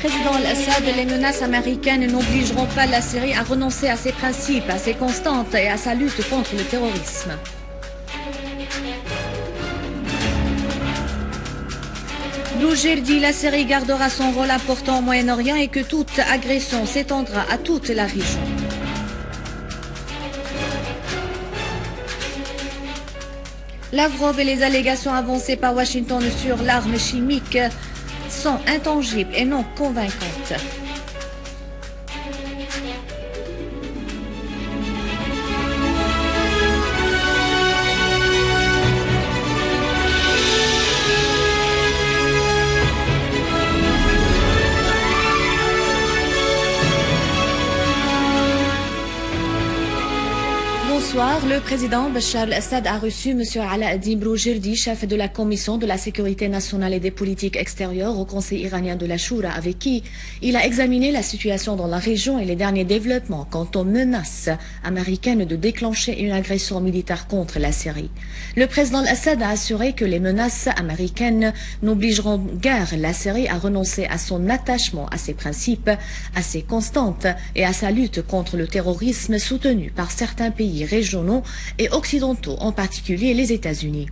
président Al-Assad, les menaces américaines n'obligeront pas la Syrie à renoncer à ses principes, à ses constantes et à sa lutte contre le terrorisme. Bouger dit la Syrie gardera son rôle important au Moyen-Orient et que toute agression s'étendra à toute la région. Lavrov et les allégations avancées par Washington sur l'arme chimique sont intangibles et non convaincantes. Bonsoir, le président Bachar al-Assad a reçu M. Alaa-ad-Din Broujerdi, chef de la Commission de la sécurité nationale et des politiques extérieures au Conseil iranien de la Choura, avec qui il a examiné la situation dans la région et les derniers développements quant aux menaces américaines de déclencher une agression militaire contre la Syrie. Le président al-Assad a assuré que les menaces américaines n'obligeront guère la Syrie à renoncer à son attachement à ses principes, à ses constantes et à sa lutte contre le terrorisme soutenu par certains pays régionaux et occidentaux, en particulier les États-Unis.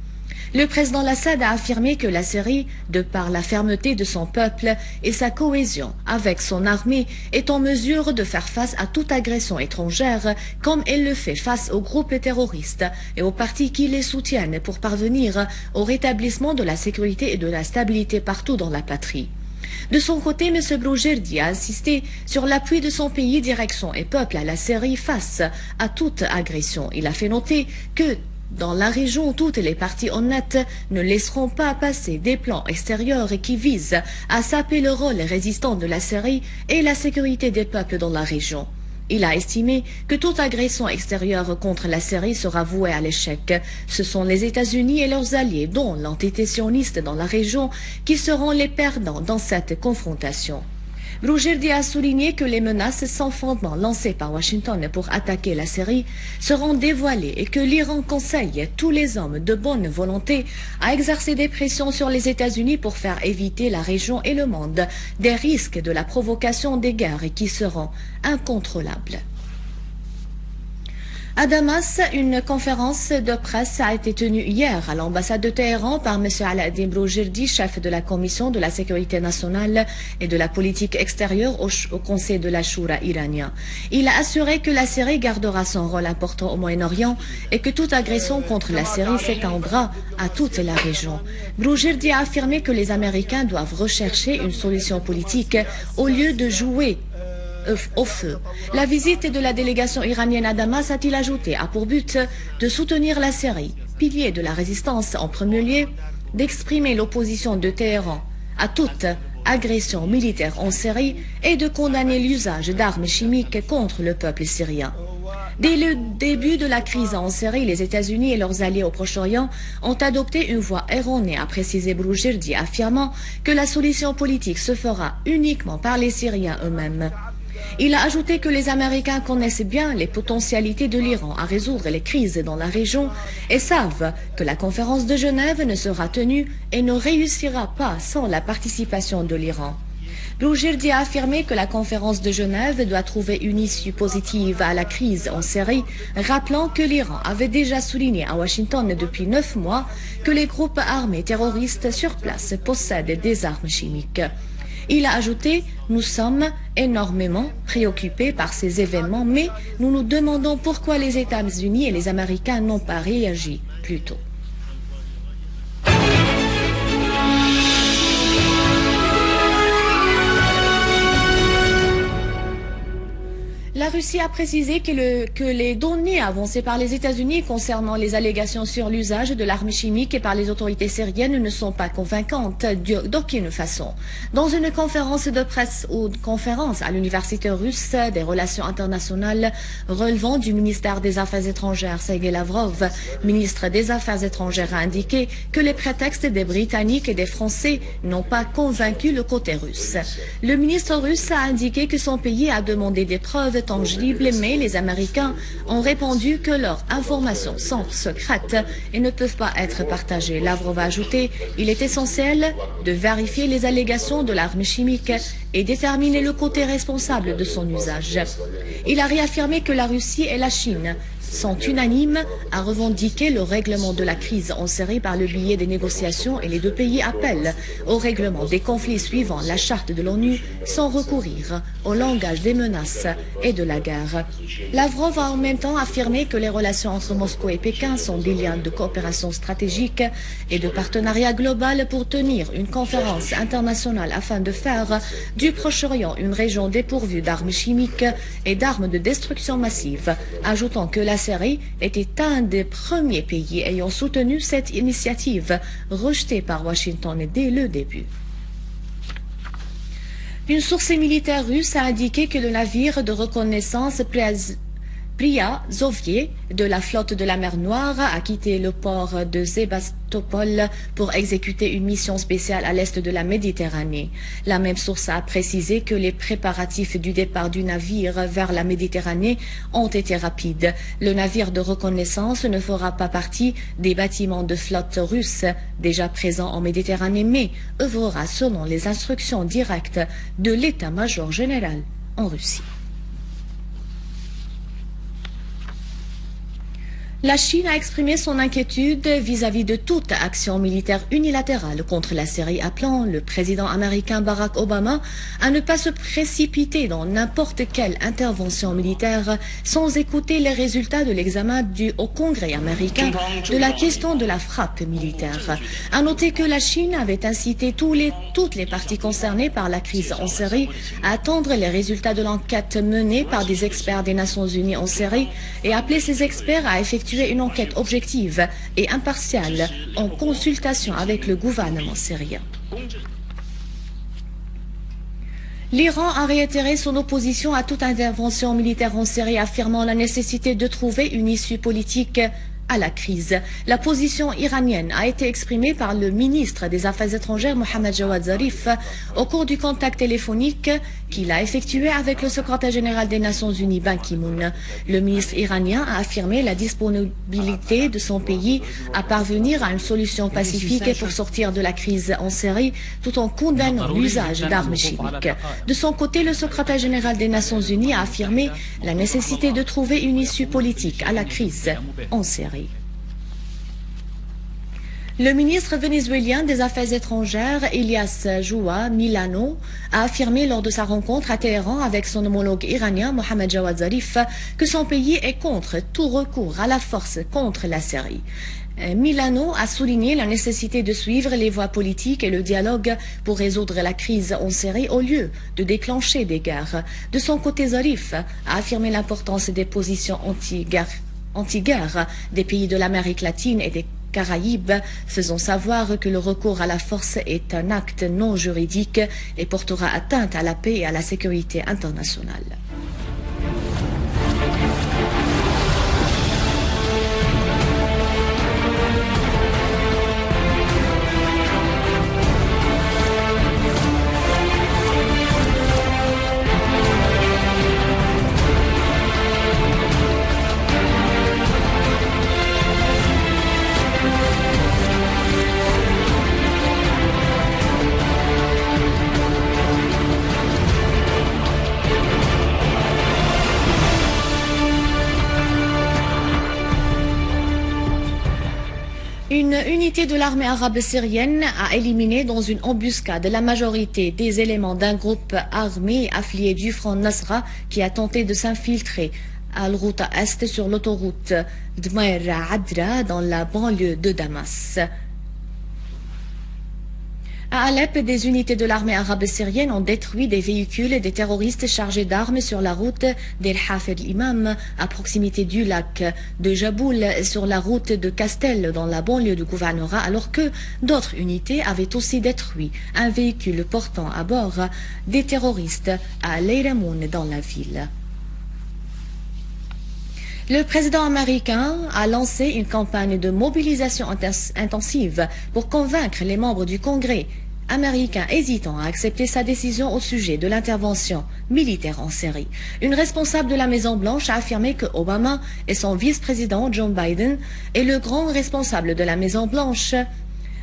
Le président al-Assad a affirmé que la Syrie, de par la fermeté de son peuple et sa cohésion avec son armée, est en mesure de faire face à toute agression étrangère comme elle le fait face aux groupes terroristes et aux partis qui les soutiennent pour parvenir au rétablissement de la sécurité et de la stabilité partout dans la patrie. De son côté, M. Broujerdi a insisté sur l'appui de son pays, direction et peuple à la Syrie face à toute agression. Il a fait noter que dans la région, toutes les parties honnêtes ne laisseront pas passer des plans extérieurs qui visent à saper le rôle résistant de la Syrie et la sécurité des peuples dans la région. Il a estimé que toute agression extérieure contre la Syrie sera vouée à l'échec. Ce sont les États-Unis et leurs alliés, dont l'entité sioniste dans la région, qui seront les perdants dans cette confrontation. Broujerdi a souligné que les menaces sans fondement lancées par Washington pour attaquer la Syrie seront dévoilées et que l'Iran conseille tous les hommes de bonne volonté à exercer des pressions sur les États-Unis pour faire éviter la région et le monde des risques de la provocation des guerres qui seront incontrôlables. À Damas, une conférence de presse a été tenue hier à l'ambassade de Téhéran par M. Alaa-ad-Din Broujerdi, chef de la Commission de la sécurité nationale et de la politique extérieure au Conseil de la Choura iranien. Il a assuré que la Syrie gardera son rôle important au Moyen-Orient et que toute agression contre la Syrie s'étendra à toute la région. Broujerdi a affirmé que les Américains doivent rechercher une solution politique au lieu de jouer au feu. La visite de la délégation iranienne à Damas, a-t-il ajouté, a pour but de soutenir la Syrie, pilier de la résistance en premier lieu, d'exprimer l'opposition de Téhéran à toute agression militaire en Syrie et de condamner l'usage d'armes chimiques contre le peuple syrien. Dès le début de la crise en Syrie, les États-Unis et leurs alliés au Proche-Orient ont adopté une voie erronée, a précisé Broujerdi, affirmant que la solution politique se fera uniquement par les Syriens eux-mêmes. Il a ajouté que les Américains connaissent bien les potentialités de l'Iran à résoudre les crises dans la région et savent que la conférence de Genève ne sera tenue et ne réussira pas sans la participation de l'Iran. Broujerdi a affirmé que la conférence de Genève doit trouver une issue positive à la crise en Syrie, rappelant que l'Iran avait déjà souligné à Washington depuis 9 mois que les groupes armés terroristes sur place possèdent des armes chimiques. Il a ajouté « Nous sommes énormément préoccupés par ces événements, mais nous nous demandons pourquoi les États-Unis et les Américains n'ont pas réagi plus tôt. » La Russie a précisé que les données avancées par les États-Unis concernant les allégations sur l'usage de l'arme chimique et par les autorités syriennes ne sont pas convaincantes d'aucune façon. Dans une conférence de presse ou conférence à l'université russe des relations internationales relevant du ministère des Affaires étrangères, Sergei Lavrov, ministre des Affaires étrangères, a indiqué que les prétextes des Britanniques et des Français n'ont pas convaincu le côté russe. Le ministre russe a indiqué que son pays a demandé des preuves tangibles, mais les Américains ont répondu que leurs informations sont secrètes et ne peuvent pas être partagées. Lavrov a ajouté qu'il est essentiel de vérifier les allégations de l'arme chimique et déterminer le côté responsable de son usage. Il a réaffirmé que la Russie et la Chine sont unanimes à revendiquer le règlement de la crise en Syrie par le biais des négociations et les deux pays appellent au règlement des conflits suivant la charte de l'ONU sans recourir au langage des menaces et de la guerre. Lavrov a en même temps affirmé que les relations entre Moscou et Pékin sont des liens de coopération stratégique et de partenariat global pour tenir une conférence internationale afin de faire du Proche-Orient une région dépourvue d'armes chimiques et d'armes de destruction massive, ajoutant que la Syrie était un des premiers pays ayant soutenu cette initiative rejetée par Washington dès le début. Une source militaire russe a indiqué que le navire de reconnaissance Priazovier de la flotte de la mer Noire a quitté le port de Sébastopol pour exécuter une mission spéciale à l'est de la Méditerranée. La même source a précisé que les préparatifs du départ du navire vers la Méditerranée ont été rapides. Le navire de reconnaissance ne fera pas partie des bâtiments de flotte russe déjà présents en Méditerranée, mais œuvrera selon les instructions directes de l'état-major général en Russie. La Chine a exprimé son inquiétude vis-à-vis de toute action militaire unilatérale contre la Syrie, appelant le président américain Barack Obama à ne pas se précipiter dans n'importe quelle intervention militaire sans écouter les résultats de l'examen au Congrès américain de la question de la frappe militaire. À noter que la Chine avait incité toutes les parties concernées par la crise en Syrie à attendre les résultats de l'enquête menée par des experts des Nations Unies en Syrie et appelé ces experts à effectuer une enquête objective et impartiale en consultation avec le gouvernement syrien. L'Iran a réitéré son opposition à toute intervention militaire en Syrie, affirmant la nécessité de trouver une issue politique à la crise. La position iranienne a été exprimée par le ministre des Affaires étrangères Mohammad Jawad Zarif au cours du contact téléphonique qu'il a effectué avec le secrétaire général des Nations Unies Ban Ki-moon. Le ministre iranien a affirmé la disponibilité de son pays à parvenir à une solution pacifique pour sortir de la crise en Syrie tout en condamnant l'usage d'armes chimiques. De son côté, le secrétaire général des Nations Unies a affirmé la nécessité de trouver une issue politique à la crise en Syrie. Le ministre vénézuélien des Affaires étrangères, Elias Joua Milano, a affirmé lors de sa rencontre à Téhéran avec son homologue iranien, Mohammad Jawad Zarif, que son pays est contre tout recours à la force contre la Syrie. Milano a souligné la nécessité de suivre les voies politiques et le dialogue pour résoudre la crise en Syrie au lieu de déclencher des guerres. De son côté, Zarif a affirmé l'importance des positions anti-guerre des pays de l'Amérique latine et des Caraïbes, faisant savoir que le recours à la force est un acte non juridique et portera atteinte à la paix et à la sécurité internationale. Une unité de l'armée arabe syrienne a éliminé dans une embuscade la majorité des éléments d'un groupe armé affilié du Front Nasra qui a tenté de s'infiltrer à Al-Ghouta Est sur l'autoroute Dmaira-Adra dans la banlieue de Damas. À Alep, des unités de l'armée arabe syrienne ont détruit des véhicules des terroristes chargés d'armes sur la route d'El Hafed Imam à proximité du lac de Jaboul sur la route de Castel dans la banlieue du gouvernorat, alors que d'autres unités avaient aussi détruit un véhicule portant à bord des terroristes à Leiramoun dans la ville. Le président américain a lancé une campagne de mobilisation intensive pour convaincre les membres du Congrès américain hésitant à accepter sa décision au sujet de l'intervention militaire en Syrie. Une responsable de la Maison-Blanche a affirmé que Obama et son vice-président Joe Biden et le grand responsable de la Maison-Blanche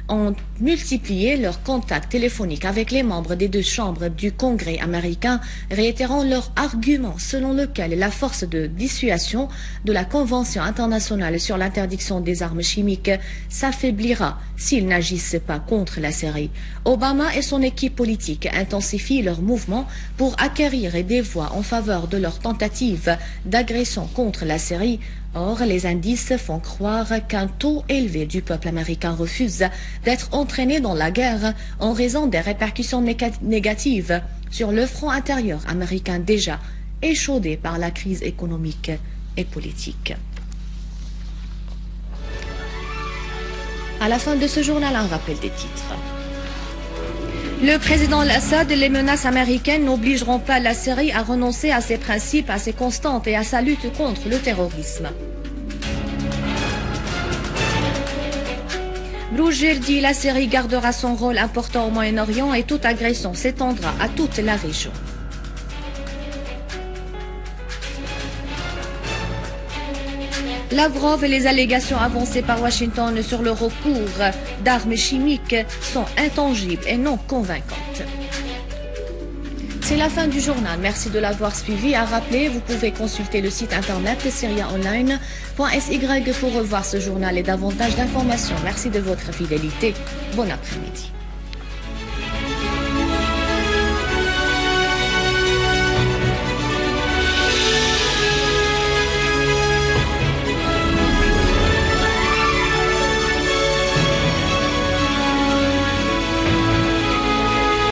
ont multiplié leurs contacts téléphoniques avec les membres des deux chambres du Congrès américain, réitérant leur argument selon lequel la force de dissuasion de la Convention internationale sur l'interdiction des armes chimiques s'affaiblira s'ils n'agissent pas contre la Syrie. Obama et son équipe politique intensifient leurs mouvements pour acquérir des voix en faveur de leur tentative d'agression contre la Syrie. Or, les indices font croire qu'un taux élevé du peuple américain refuse d'être entraîné dans la guerre en raison des répercussions négatives sur le front intérieur américain déjà échaudé par la crise économique et politique. À la fin de ce journal, un rappel des titres. Le président Al-Assad et les menaces américaines n'obligeront pas la Syrie à renoncer à ses principes, à ses constantes et à sa lutte contre le terrorisme. Broujerdi, la Syrie gardera son rôle important au Moyen-Orient et toute agression s'étendra à toute la région. Lavrov et les allégations avancées par Washington sur le recours d'armes chimiques sont intangibles et non convaincantes. C'est la fin du journal. Merci de l'avoir suivi. À rappeler, vous pouvez consulter le site internet syriaonline.sy pour revoir ce journal et davantage d'informations. Merci de votre fidélité. Bon après-midi.